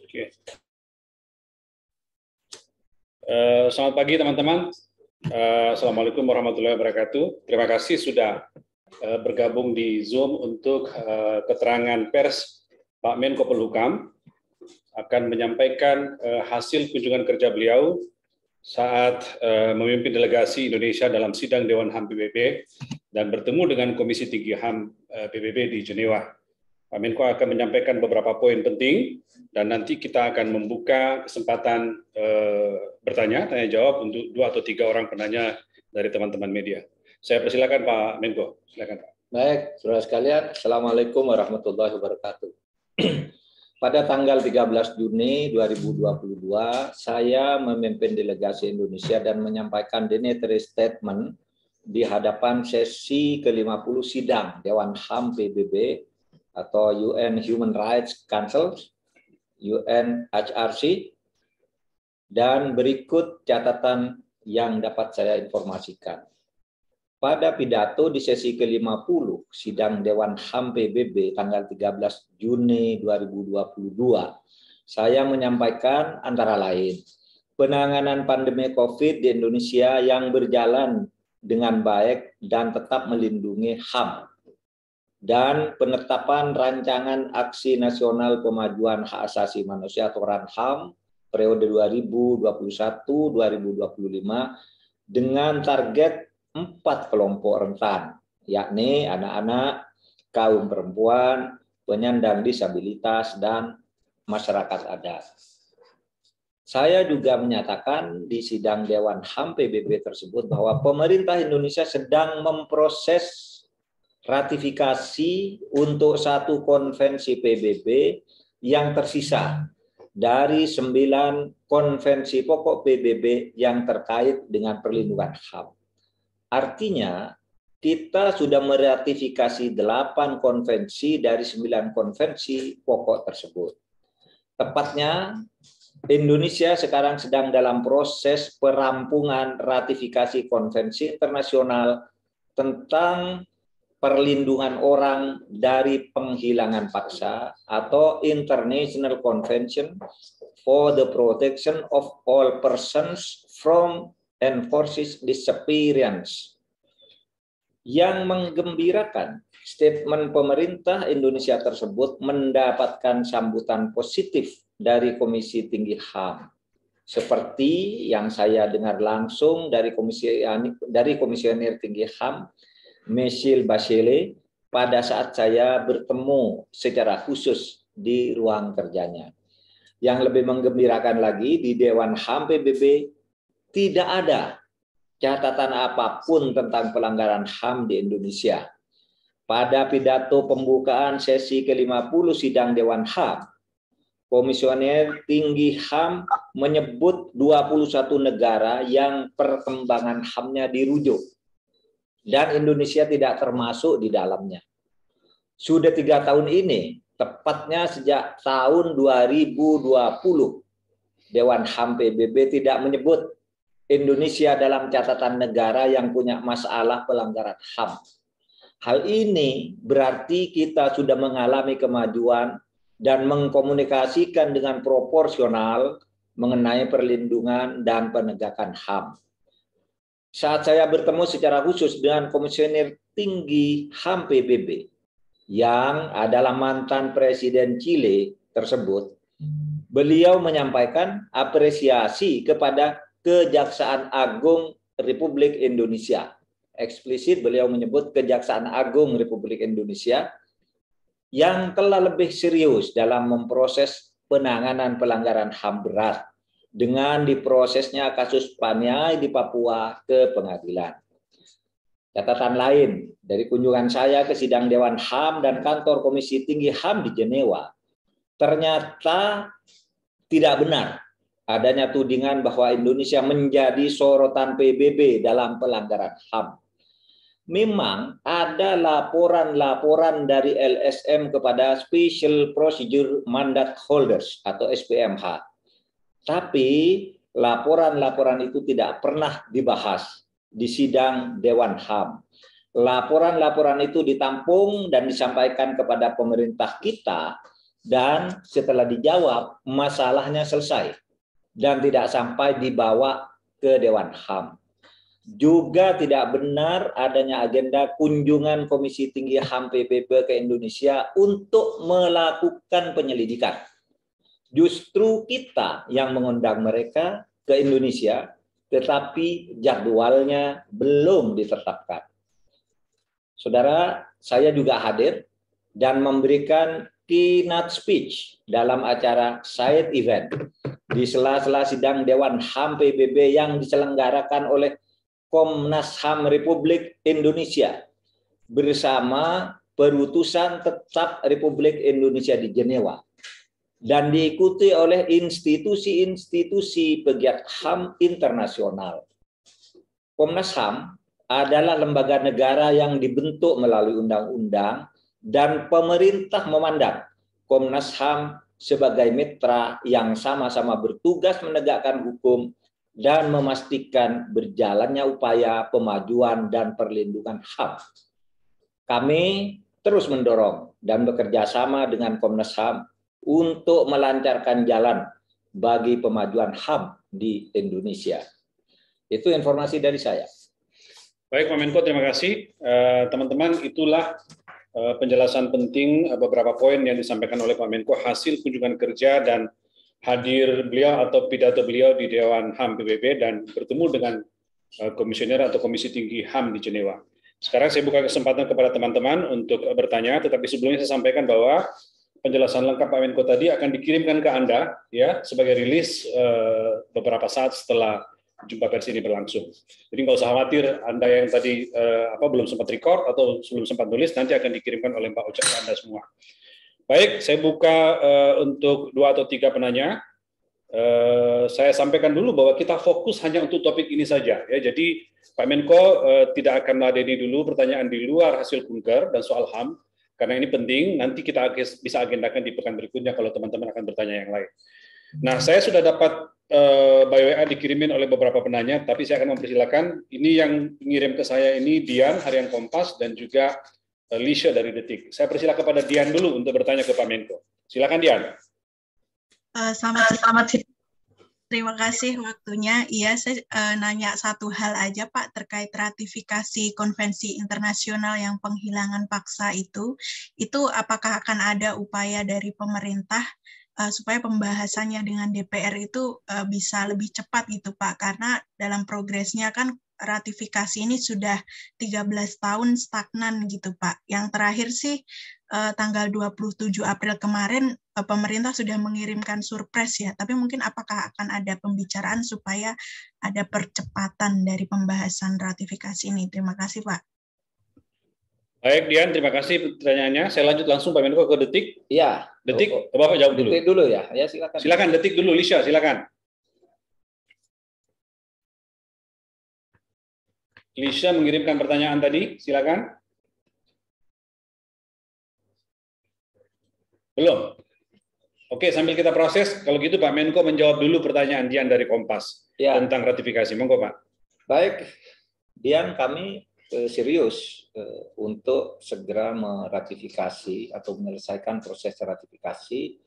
Oke. Selamat pagi teman-teman. Assalamualaikum warahmatullahi wabarakatuh. Terima kasih sudah bergabung di Zoom untuk keterangan pers Pak Menko Polhukam akan menyampaikan hasil kunjungan kerja beliau saat memimpin delegasi Indonesia dalam sidang Dewan HAM PBB dan bertemu dengan Komisi Tinggi HAM PBB di Jenewa. Pak Menko akan menyampaikan beberapa poin penting dan nanti kita akan membuka kesempatan tanya jawab untuk 2 atau 3 orang penanya dari teman-teman media. Saya persilakan Pak Menko. Silakan Pak. Baik, saudara sekalian, Assalamualaikum warahmatullahi wabarakatuh. Pada tanggal 13 Juni 2022, saya memimpin delegasi Indonesia dan menyampaikan dignitary statement di hadapan sesi ke-50 sidang Dewan HAM PBB atau UN Human Rights Council, UNHRC, dan berikut catatan yang dapat saya informasikan. Pada pidato di sesi ke-50 sidang Dewan HAM PBB tanggal 13 Juni 2022, saya menyampaikan antara lain penanganan pandemi COVID di Indonesia yang berjalan dengan baik dan tetap melindungi HAM, dan penetapan rancangan aksi nasional pemajuan hak asasi manusia atau RANHAM periode 2021-2025 dengan target 4 kelompok rentan, yakni anak-anak, kaum perempuan, penyandang disabilitas, dan masyarakat adat. Saya juga menyatakan di sidang Dewan HAM PBB tersebut bahwa pemerintah Indonesia sedang memproses ratifikasi untuk 1 konvensi PBB yang tersisa dari 9 konvensi pokok PBB yang terkait dengan perlindungan HAM. Artinya, kita sudah meratifikasi 8 konvensi dari 9 konvensi pokok tersebut. Tepatnya, Indonesia sekarang sedang dalam proses perampungan ratifikasi konvensi internasional tentang perlindungan orang dari penghilangan paksa atau International Convention for the Protection of All Persons from Enforced Disappearance. Yang menggembirakan, statement pemerintah Indonesia tersebut mendapatkan sambutan positif dari Komisi Tinggi HAM. Seperti yang saya dengar langsung dari Komisioner Tinggi HAM, Michelle Bachelet, pada saat saya bertemu secara khusus di ruang kerjanya. Yang lebih menggembirakan lagi, di Dewan HAM PBB tidak ada catatan apapun tentang pelanggaran HAM di Indonesia. Pada pidato pembukaan sesi ke-50 sidang Dewan HAM, Komisioner Tinggi HAM menyebut 21 negara yang perkembangan HAM-nya dirujuk. Dan Indonesia tidak termasuk di dalamnya. Sudah 3 tahun ini, tepatnya sejak tahun 2020, Dewan HAM PBB tidak menyebut Indonesia dalam catatan negara yang punya masalah pelanggaran HAM. Hal ini berarti kita sudah mengalami kemajuan dan mengkomunikasikan dengan proporsional mengenai perlindungan dan penegakan HAM. Saat saya bertemu secara khusus dengan Komisioner Tinggi HAM PBB yang adalah mantan Presiden Chile tersebut, beliau menyampaikan apresiasi kepada Kejaksaan Agung Republik Indonesia. Eksplisit beliau menyebut Kejaksaan Agung Republik Indonesia yang telah lebih serius dalam memproses penanganan pelanggaran HAM berat dengan diprosesnya kasus Paniai di Papua ke pengadilan. Catatan lain dari kunjungan saya ke sidang Dewan HAM dan kantor Komisi Tinggi HAM di Jenewa, ternyata tidak benar adanya tudingan bahwa Indonesia menjadi sorotan PBB dalam pelanggaran HAM. Memang ada laporan-laporan dari LSM kepada Special Procedure Mandate Holders atau SPMH. Tapi laporan-laporan itu tidak pernah dibahas di sidang Dewan HAM. Laporan-laporan itu ditampung dan disampaikan kepada pemerintah kita dan setelah dijawab masalahnya selesai dan tidak sampai dibawa ke Dewan HAM. Juga tidak benar adanya agenda kunjungan Komisi Tinggi HAM PBB ke Indonesia untuk melakukan penyelidikan. Justru kita yang mengundang mereka ke Indonesia, tetapi jadwalnya belum ditetapkan. Saudara, saya juga hadir dan memberikan keynote speech dalam acara side event di sela-sela sidang Dewan HAM PBB yang diselenggarakan oleh Komnas HAM Republik Indonesia bersama Perutusan Tetap Republik Indonesia di Jenewa dan diikuti oleh institusi-institusi pegiat HAM internasional. Komnas HAM adalah lembaga negara yang dibentuk melalui undang-undang dan pemerintah memandang Komnas HAM sebagai mitra yang sama-sama bertugas menegakkan hukum dan memastikan berjalannya upaya pemajuan dan perlindungan HAM. Kami terus mendorong dan bekerja sama dengan Komnas HAM untuk melancarkan jalan bagi pemajuan HAM di Indonesia. Itu informasi dari saya. Baik, Pak Menko, terima kasih. Teman-teman, itulah penjelasan penting beberapa poin yang disampaikan oleh Pak Menko hasil kunjungan kerja dan hadir beliau atau pidato beliau di Dewan HAM PBB dan bertemu dengan komisioner atau Komisi Tinggi HAM di Jenewa. Sekarang saya buka kesempatan kepada teman-teman untuk bertanya, tetapi sebelumnya saya sampaikan bahwa penjelasan lengkap Pak Menko tadi akan dikirimkan ke Anda ya sebagai rilis beberapa saat setelah jumpa pers ini berlangsung. Jadi nggak usah khawatir Anda yang tadi belum sempat record atau belum sempat nulis, nanti akan dikirimkan oleh Pak Ucap ke Anda semua. Baik, saya buka untuk 2 atau 3 penanya. Saya sampaikan dulu bahwa kita fokus hanya untuk topik ini saja. Ya, jadi Pak Menko tidak akan meladeni dulu pertanyaan di luar hasil kunker dan soal HAM, karena ini penting. Nanti kita bisa agendakan di pekan berikutnya kalau teman-teman akan bertanya yang lain. Nah, saya sudah dapat by WA dikirimin oleh beberapa penanya, tapi saya akan mempersilakan. Ini yang mengirim ke saya ini Dian, Harian Kompas, dan juga Lisha dari Detik. Saya persilakan kepada Dian dulu untuk bertanya ke Pak Menko. Silakan Dian. Selamat siang. Terima kasih waktunya. Iya, saya nanya satu hal aja Pak terkait ratifikasi konvensi internasional yang penghilangan paksa itu apakah akan ada upaya dari pemerintah supaya pembahasannya dengan DPR itu bisa lebih cepat gitu Pak, karena dalam progresnya kan ratifikasi ini sudah 13 tahun stagnan gitu Pak. Yang terakhir sih tanggal 27 April kemarin pemerintah sudah mengirimkan surpres ya, tapi mungkin apakah akan ada pembicaraan supaya ada percepatan dari pembahasan ratifikasi ini. Terima kasih Pak. Baik Dian, terima kasih pertanyaannya. Saya lanjut langsung Pak Menko ke Detik. Iya. Detik, Bapak jawab dulu. Detik dulu ya. Ya silakan. Silakan Detik dulu, Lisha, silakan. Lisha mengirimkan pertanyaan tadi, silakan. Belum. Oke, sambil kita proses, kalau gitu Pak Menko menjawab dulu pertanyaan Dian dari Kompas tentang ratifikasi. Monggo Pak. Baik, Dian, kami serius untuk segera meratifikasi atau menyelesaikan proses ratifikasi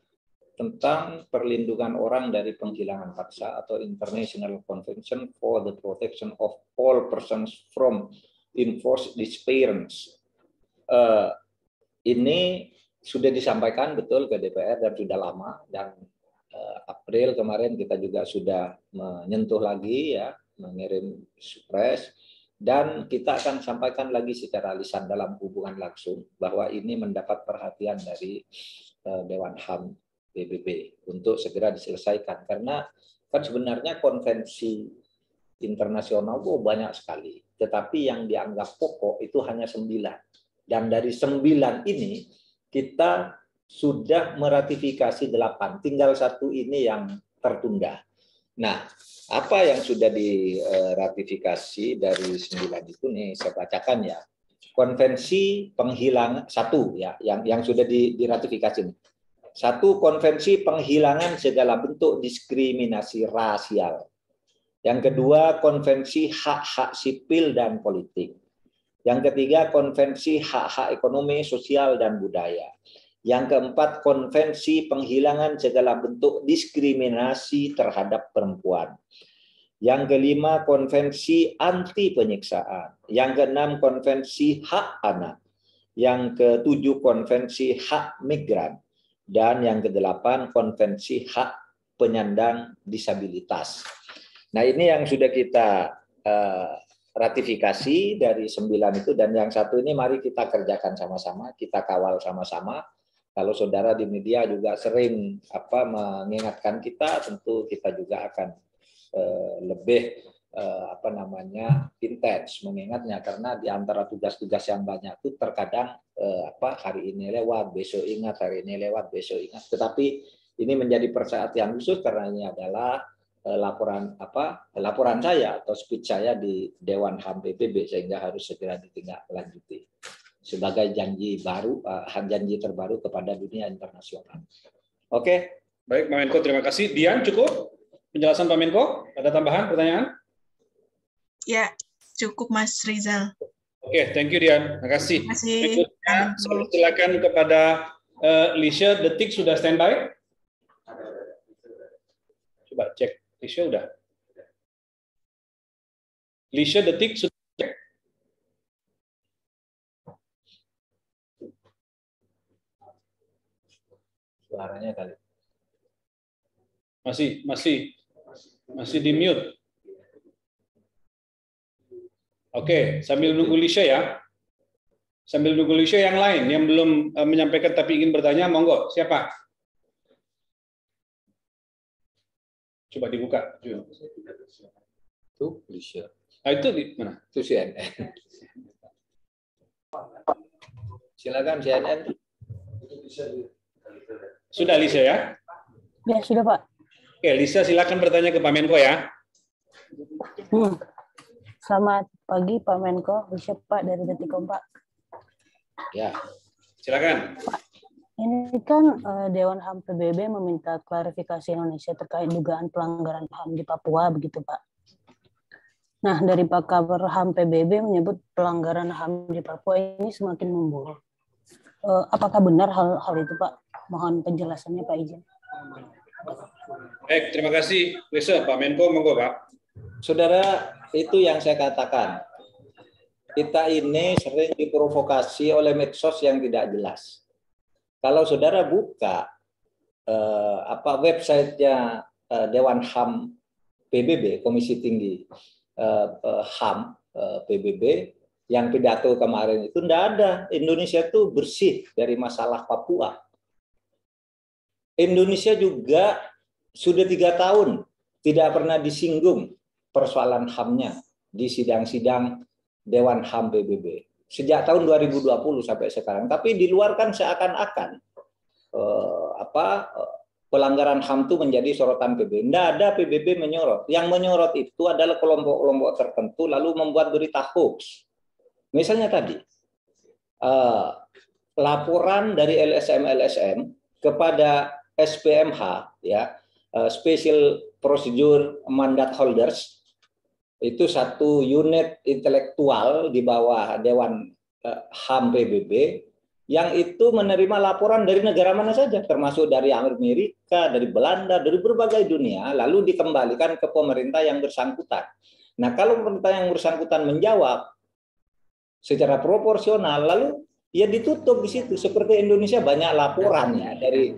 tentang perlindungan orang dari penghilangan paksa atau International Convention for the Protection of All Persons from Enforced Disappearance. Ini sudah disampaikan betul ke DPR dan sudah lama, dan April kemarin kita juga sudah menyentuh lagi ya, mengirim surpres, dan kita akan sampaikan lagi secara lisan dalam hubungan langsung bahwa ini mendapat perhatian dari Dewan HAM PBB untuk segera diselesaikan, karena kan sebenarnya konvensi internasional itu banyak sekali, tetapi yang dianggap pokok itu hanya 9, dan dari 9 ini kita sudah meratifikasi 8, tinggal 1 ini yang tertunda. Nah, apa yang sudah diratifikasi dari 9 itu nih saya bacakan ya. Konvensi penghilangan 1 ya, yang sudah diratifikasi nih. 1, konvensi penghilangan segala bentuk diskriminasi rasial. Yang kedua, konvensi hak-hak sipil dan politik. Yang ketiga, konvensi hak-hak ekonomi, sosial, dan budaya. Yang keempat, konvensi penghilangan segala bentuk diskriminasi terhadap perempuan. Yang kelima, konvensi anti penyiksaan. Yang keenam, konvensi hak anak. Yang ketujuh, konvensi hak migran. Dan yang kedelapan, konvensi hak penyandang disabilitas. Nah, ini yang sudah kita ratifikasi dari 9 itu, dan yang satu ini mari kita kerjakan sama-sama, kita kawal sama-sama. Kalau saudara di media juga sering mengingatkan kita, tentu kita juga akan lebih intens mengingatnya, karena di antara tugas-tugas yang banyak itu terkadang hari ini lewat, besok ingat, hari ini lewat, besok ingat. Tetapi ini menjadi perhatian khusus karena ini adalah laporan saya atau speech saya di Dewan HAM PBB, sehingga harus segera ditindaklanjuti sebagai janji baru, janji terbaru kepada dunia internasional. Oke. Baik, Pak Menko, terima kasih. Dian, cukup penjelasan Pak Menko? Ada tambahan pertanyaan? Ya, cukup Mas Rizal. Oke, thank you Dian. Terima kasih. Terima kasih. Berikutnya, saya silakan kepada Lisha. Detik sudah standby. Coba cek. Lisha udah. Lisha, Detik sudah cek. Suaranya kali. Masih di mute. Oke, sambil nunggu Lisha ya. Sambil nunggu Lisha, yang lain yang belum menyampaikan tapi ingin bertanya, monggo. Siapa? Coba dibuka. Tuh, Lisha. Itu di mana? Itu CNN. Silakan CNN. Sudah Lisha ya? Ya, sudah Pak. Oke, Lisha silakan bertanya ke Pak Menko ya. Selamat pagi Pak Menko, Lisha Pak dari Detik.com Pak. Ya, silakan. Pak, ini kan Dewan HAM PBB meminta klarifikasi Indonesia terkait dugaan pelanggaran HAM di Papua, begitu Pak. Nah, dari Pak Kabar HAM PBB menyebut pelanggaran HAM di Papua ini semakin memburuk. Apakah benar hal itu Pak? Mohon penjelasannya Pak izin. Baik, terima kasih. Lisha, Pak Menko, monggo Pak. Saudara, itu yang saya katakan. Kita ini sering diprovokasi oleh medsos yang tidak jelas. Kalau saudara buka websitenya Dewan HAM PBB, Komisi Tinggi HAM PBB, yang pidato kemarin itu tidak ada. Indonesia itu bersih dari masalah Papua. Indonesia juga sudah 3 tahun tidak pernah disinggung persoalan HAM-nya di sidang-sidang Dewan HAM PBB sejak tahun 2020 sampai sekarang. Tapi di luar kan seakan-akan pelanggaran HAM itu menjadi sorotan PBB. Tidak ada PBB menyorot. Yang menyorot itu adalah kelompok-kelompok tertentu lalu membuat berita hoax. Misalnya tadi laporan dari LSM kepada SPMH, ya, Special Procedure Mandate Holders, itu satu unit intelektual di bawah Dewan HAM PBB yang itu menerima laporan dari negara mana saja, termasuk dari Amerika, dari Belanda, dari berbagai dunia, lalu dikembalikan ke pemerintah yang bersangkutan. Nah, kalau pemerintah yang bersangkutan menjawab secara proporsional, lalu ya ditutup di situ. Seperti Indonesia banyak laporannya dari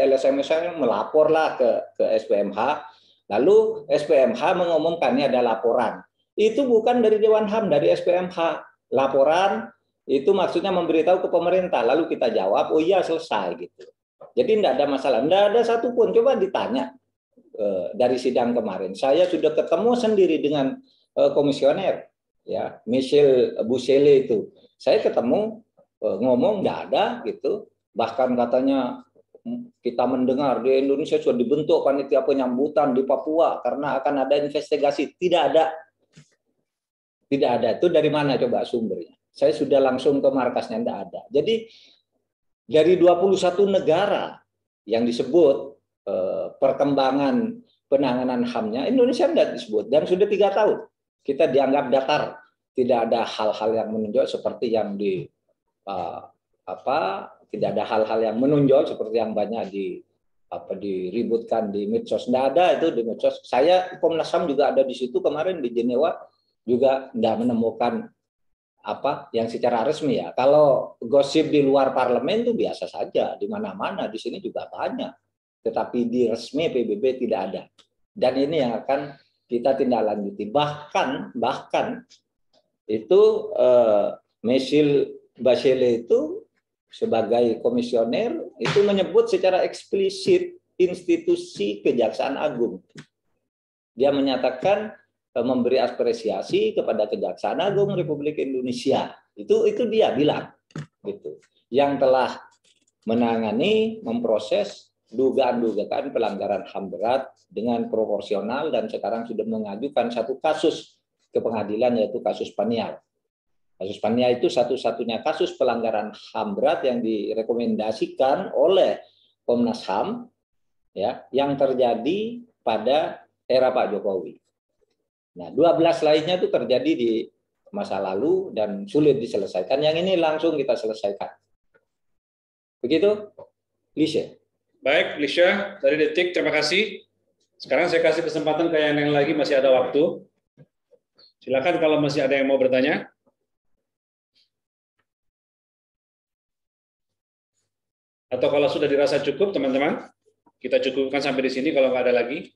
LSM melaporlah ke SPMH, lalu SPMH mengumumkan ini ada laporan. Itu bukan dari Dewan HAM, dari SPMH. Laporan itu maksudnya memberitahu ke pemerintah, lalu kita jawab, oh iya selesai gitu. Jadi tidak ada masalah, tidak ada satupun. Coba ditanya dari sidang kemarin. Saya sudah ketemu sendiri dengan komisioner, ya, Michel Busele itu. Saya ketemu, ngomong nggak ada gitu. Bahkan katanya kita mendengar di Indonesia sudah dibentuk panitia penyambutan di Papua karena akan ada investigasi. Tidak ada. Tidak ada. Itu dari mana coba sumbernya? Saya sudah langsung ke markasnya, tidak ada. Jadi dari 21 negara yang disebut perkembangan penanganan HAM-nya, Indonesia tidak disebut. Dan sudah 3 tahun. Kita dianggap datar. Tidak ada hal-hal yang menunjuk seperti yang tidak ada hal-hal yang menonjol seperti yang banyak diributkan di medsos. Tidak ada itu di medsos. Saya Komnas HAM juga ada di situ kemarin di Jenewa, juga tidak menemukan yang secara resmi ya. Kalau gosip di luar parlemen itu biasa saja, di mana-mana, di sini juga banyak. Tetapi di resmi PBB tidak ada. Dan ini yang akan kita tindak lanjuti. Bahkan itu Michelle Bachelet itu sebagai komisioner itu menyebut secara eksplisit institusi Kejaksaan Agung. Dia menyatakan memberi apresiasi kepada Kejaksaan Agung Republik Indonesia. Itu dia bilang gitu. Yang telah menangani, memproses dugaan-dugaan pelanggaran HAM berat dengan proporsional dan sekarang sudah mengajukan satu kasus ke pengadilan, yaitu kasus Paniai. Kasus Paniai itu satu-satunya kasus pelanggaran HAM berat yang direkomendasikan oleh Komnas HAM ya, yang terjadi pada era Pak Jokowi. Nah, 12 lainnya itu terjadi di masa lalu dan sulit diselesaikan. Yang ini langsung kita selesaikan. Begitu, Lisha. Baik, Lisha, dari Detik, terima kasih. Sekarang saya kasih kesempatan ke yang lain lagi, masih ada waktu. Silakan kalau masih ada yang mau bertanya. Atau kalau sudah dirasa cukup, teman-teman, kita cukupkan sampai di sini kalau nggak ada lagi.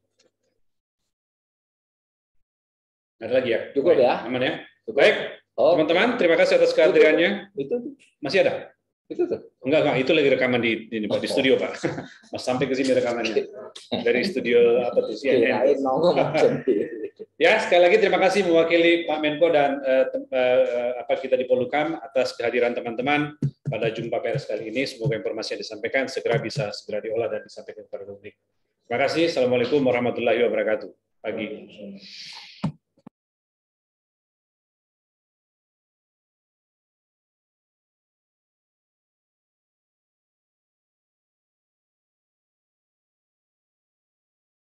Ada lagi ya? Cukup ya? Aman ya? Baik, teman-teman, terima kasih atas kehadirannya. Itu masih ada? Itu tuh. Enggak, itu lagi rekaman di studio, Pak. Mas sampai ke sini rekamannya. Dari studio apa tuh, CNN. Ya, sekali lagi terima kasih mewakili Pak Menko dan kita di Polhukam atas kehadiran teman-teman pada jumpa pers kali ini. Semoga informasi yang disampaikan bisa segera diolah dan disampaikan kepada publik. Terima kasih. Assalamualaikum warahmatullahi wabarakatuh. Pagi.